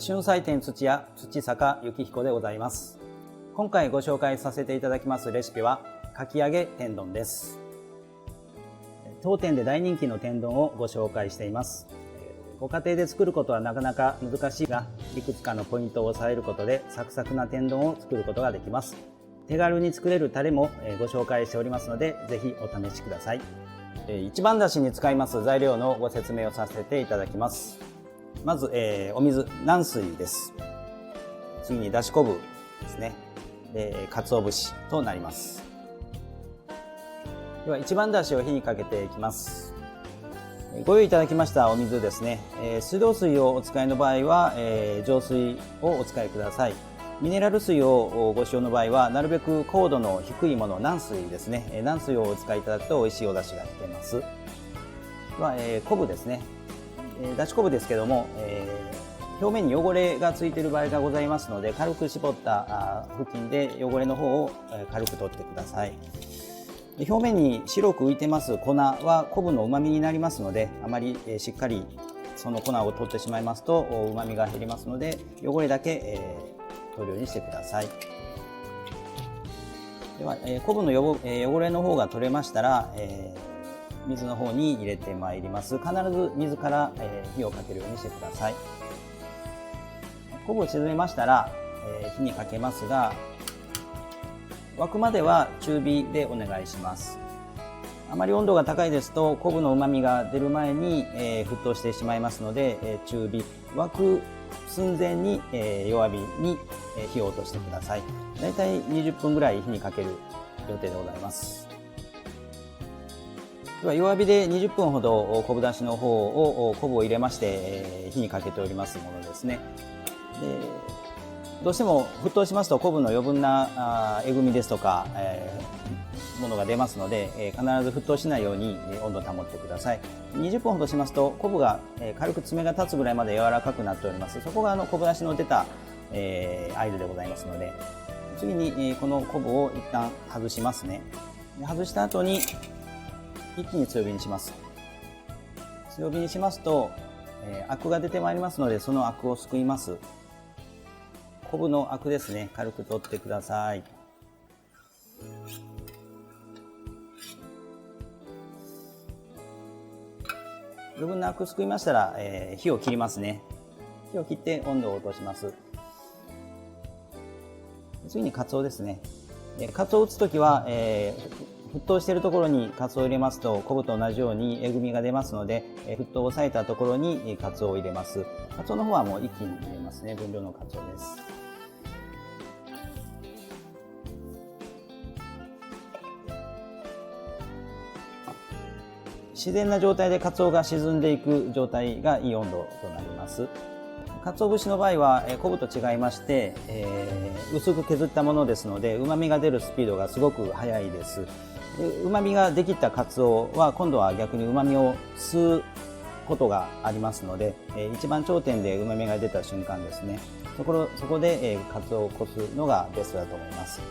春菜店土屋土坂幸彦でございます。今回ご紹介させていただきますレシピはかき揚げ天丼です。当店で大人気の天丼をご紹介しています。ご家庭で作ることはなかなか難しいが、いくつかのポイントを押さえることでサクサクな天丼を作ることができます。手軽に作れるタレもご紹介しておりますので、ぜひお試しください。一番だしに使います材料のご説明をさせていただきます。まず、お水、軟水です。次にだし昆布ですね。鰹節となります。では一番だしを火にかけていきます。ご用意いただきましたお水ですね。水道水をお使いの場合は、浄水をお使いください。ミネラル水をご使用の場合はなるべく硬度の低いもの、軟水ですね。軟水をお使いいただくと美味しいお出汁が引けます。では、昆布ですね。だし昆布ですけども、表面に汚れがついている場合がございますので、軽く絞った布巾で汚れの方を軽く取ってください。表面に白く浮いてます粉は昆布の旨味になりますので、あまりしっかりその粉を取ってしまいますと旨味が減りますので、汚れだけ取るようにしてください。では昆布の汚れの方が取れましたら、水の方に入れてまいります。必ず水から火をかけるようにしてください。昆布を沈めましたら火にかけますが、沸くまでは中火でお願いします。あまり温度が高いですと昆布の旨味が出る前に沸騰してしまいますので、中火、沸く寸前に弱火に火を落としてください。だいたい20分ぐらい火にかける予定でございます。では弱火で20分ほど昆布だしの方を昆布を入れまして火にかけておりますものですね。どうしても沸騰しますと昆布の余分なえぐみですとか、ものが出ますので、必ず沸騰しないように温度を保ってください。20分ほどしますと昆布が軽く爪が立つぐらいまで柔らかくなっております。そこが昆布だしの出た合図でございますので、次にこの昆布を一旦外しますね。外した後に一気に強火にします。強火にしますとアクが出てまいりますので、そのアクをすくいます。昆布のアクですね、軽く取ってください。余分なアクすくいましたら、火を切りますね。火を切って温度を落とします。次にカツオですね。カツオを打つときは、沸騰しているところにカツオを入れますと昆布と同じようにえぐみが出ますので、沸騰を抑えたところにカツオを入れます。カツオの方はもう一気に入れますね。分量のカツオです。自然な状態でカツオが沈んでいく状態がいい温度となります。鰹節の場合は昆布と違いまして、薄く削ったものですので旨味が出るスピードがすごく速いです。旨味ができたカツオは今度は逆に旨味を吸うことがありますので、一番頂点で旨味が出た瞬間ですね、そこでカツオをこすのがベストだと思います。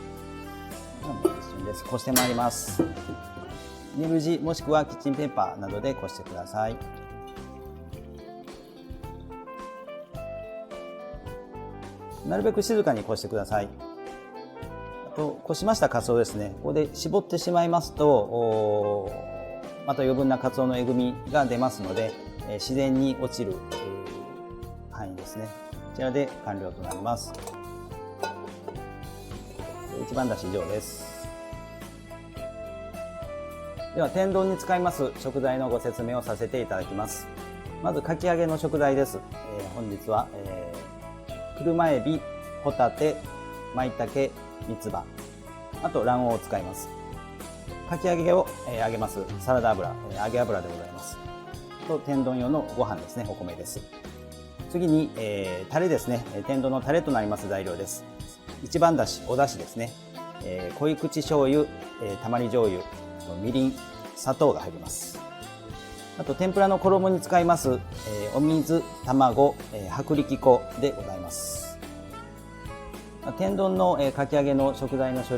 一瞬です。こしてまいります。煮る地もしくはキッチンペーパーなどでこしてください。なるべく静かにこしてください。あとこしましたカツオですね、ここで絞ってしまいますとまた余分なカツオのえぐみが出ますので、自然に落ちる範囲ですね。こちらで完了となります。一番だし以上です。では天丼に使います食材のご説明をさせていただきます。まずかき揚げの食材です。本日は、車エビ、ホタテ、舞茸、三つ葉、あと卵黄を使います。かき揚げを、揚げますサラダ油、揚げ油でございます。と天丼用のご飯ですね、お米です。次に、タレですね。天丼のタレとなります材料です。一番だし、おだしですね。濃い口醤油、たまり醤油、みりん、砂糖が入ります。あと天ぷらの衣に使います、お水、卵、薄力粉でございます。天丼のかき揚げの食材の下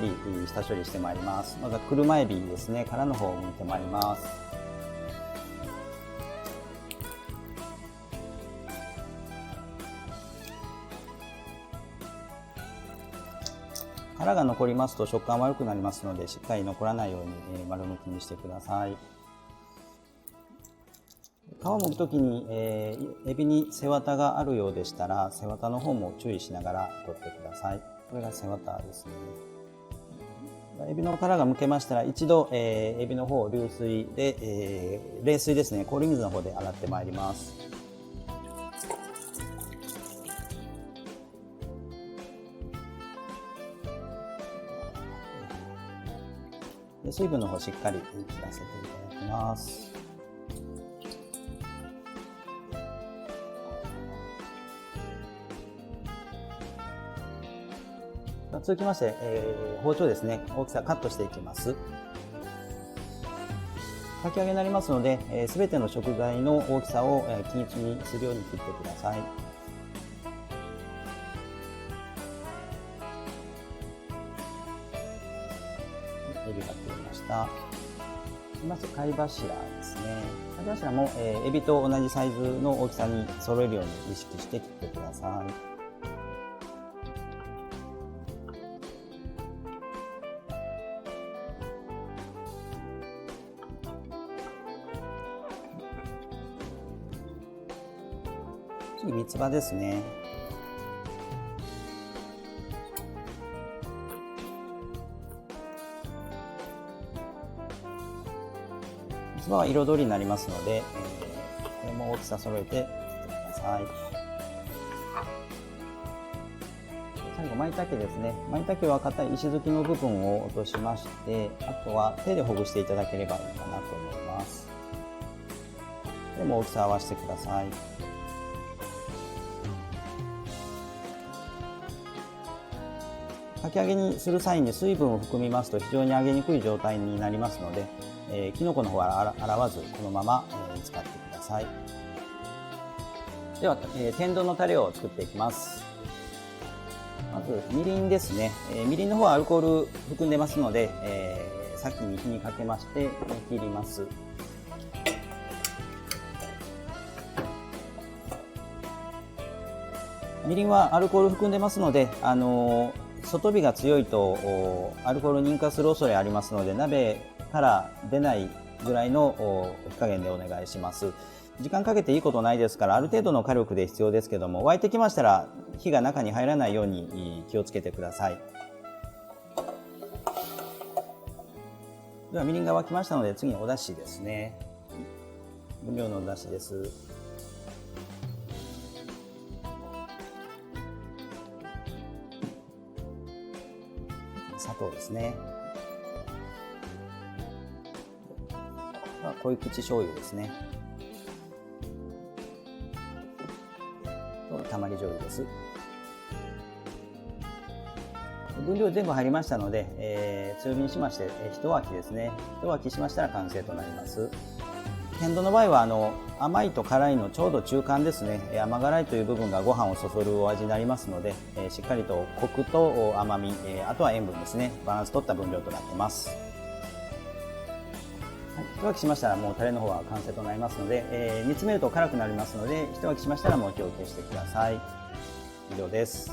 処理してまいります。まずは車エビですね、殻の方を剥いてまいります。殻が残りますと食感悪くなりますので、しっかり残らないように、丸抜きにしてください。皮を剥くときに、エビに背わたがあるようでしたら、背わたの方も注意しながら取ってください。これが背わたですね。エビの殻が剥けましたら、一度、エビの方を流水で、冷水ですね、氷水の方で洗ってまいります。で水分の方しっかり切らせていただきます。続きまして、包丁ですね、大きさカットしていきます。かき揚げになりますので、すべての食材の大きさを均一にするように切ってください。エビが切れました。まず貝柱ですね。貝柱も、エビと同じサイズの大きさに揃えるように意識して切ってください。次、三つ葉ですね。三つ葉は彩りになりますので、これも大きさ揃えて切ってください。最後、舞茸ですね。舞茸は硬い石突きの部分を落としまして、あとは手でほぐしていただければいいかなと思います。これも大きさ合わせてください。かき揚げにする際に水分を含みますと非常に揚げにくい状態になりますので、きのこの方は洗わずこのまま、使ってください。では、天丼のタレを作っていきます。まずみりんですね。みりんの方はアルコール含んでますので、先に火にかけまして切ります。みりんはアルコール含んでますので、外火が強いとアルコールに引火する恐れありますので、鍋から出ないぐらいの火加減でお願いします。時間かけていいことないですから、ある程度の火力で必要ですけども、沸いてきましたら火が中に入らないように気をつけてください。ではみりんが沸きましたので、次にお出汁ですね。分量のお出汁です。砂糖ですね。濃い口醤油ですね。たまり醤油です。分量全部入りましたので、強火にしまして、一沸きですね。一沸きしましたら完成となります。天丼の場合は甘いと辛いのちょうど中間ですね。甘辛いという部分がご飯をそそるお味になりますので、しっかりとコクと甘み、あとは塩分ですね、バランス取った分量となってます。はい、一沸きしましたらもうタレの方は完成となりますので、煮詰めると辛くなりますので、一沸きしましたらもう火を消してください。以上です。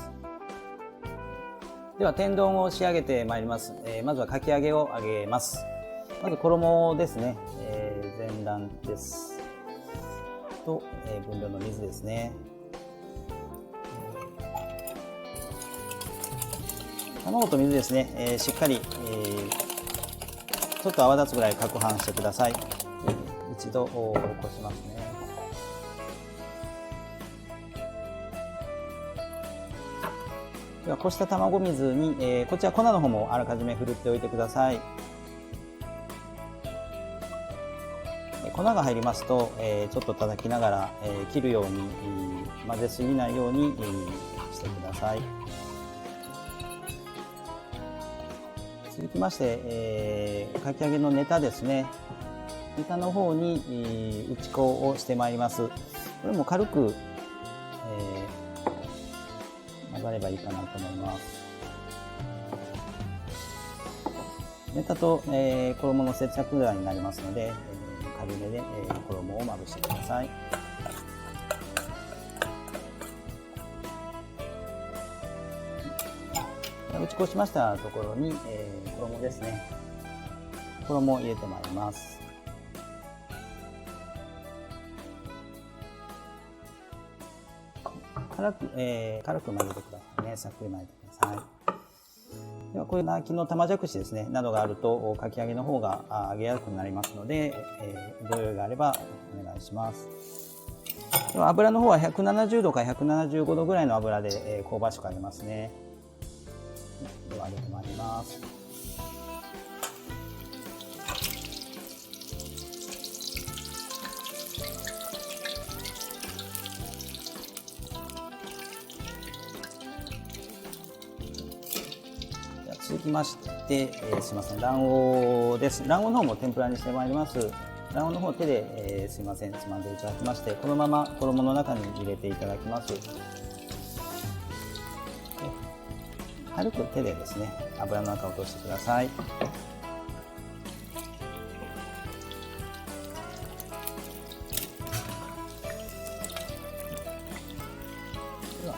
では天丼を仕上げてまいります。まずはかき揚げを揚げます。まず衣ですね。全卵ですと、分量の水ですね。卵と水ですね、しっかり、ちょっと泡立つぐらい攪拌してください。一度起こしますね。ではこした卵水に、こちら粉の方もあらかじめふるっておいてください。粉が入りますと、ちょっと叩きながら、切るように、混ぜすぎないように、してください。続きまして、かき揚げのネタですね。ネタの方に、打ち粉をしてまいります。これも軽く、混ざればいいかなと思います。ネタと、衣の接着剤になりますので、軽めで、衣をまぶしてください。打ち粉しましたところに、衣ですね。衣を入れてまいります。軽く混ぜてくださいね。さっくり混ぜてください。ではこれ昨日玉じゃくしですねなどがあるとかき揚げの方が揚げやすくなりますので、ご用意があればお願いします。では油の方は170度から175度ぐらいの油で、香ばしく揚げますね。では揚げてまいります。続きまして、すいません、卵黄です。卵黄の方も天ぷらにしてまいります。卵黄の方手で、すいません、つまんでいただきまして、このまま衣の中に入れていただきます。軽く手でですね、油の中を落としてください。では、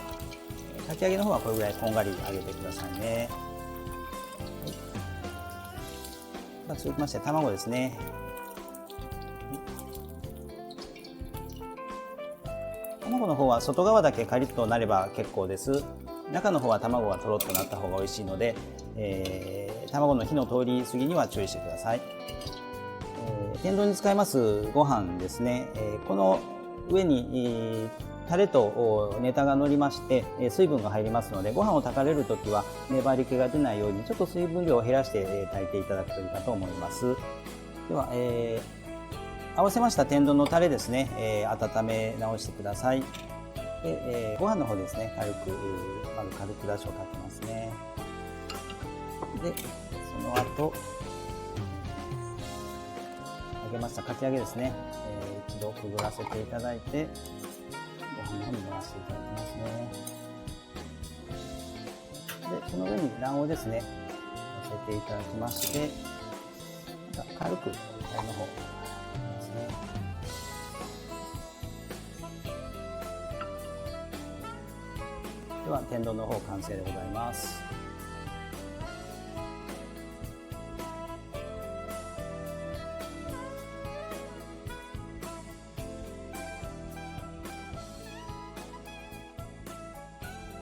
かき揚げの方はこれぐらいこんがり揚げてくださいね。続きまして卵ですね。卵の方は外側だけカリッとなれば結構です。中の方は卵がとろっとなった方が美味しいので、卵の火の通り過ぎには注意してください。天丼に使いますご飯ですね。この上にタレとネタが乗りまして水分が入りますので、ご飯を炊かれるときは粘り気が出ないようにちょっと水分量を減らして炊いていただくといいかと思います。では、合わせました天丼のタレですね、温め直してください。で、ご飯の方ですね、まず軽くだしをかけますね。で、その後揚げましたかき揚げですね、一度くぐらせていただいてご飯の方に回していただきますね。で、その上に卵黄ですね、乗せていただきまして、軽くタレの方ですね。では天丼の方完成でございます。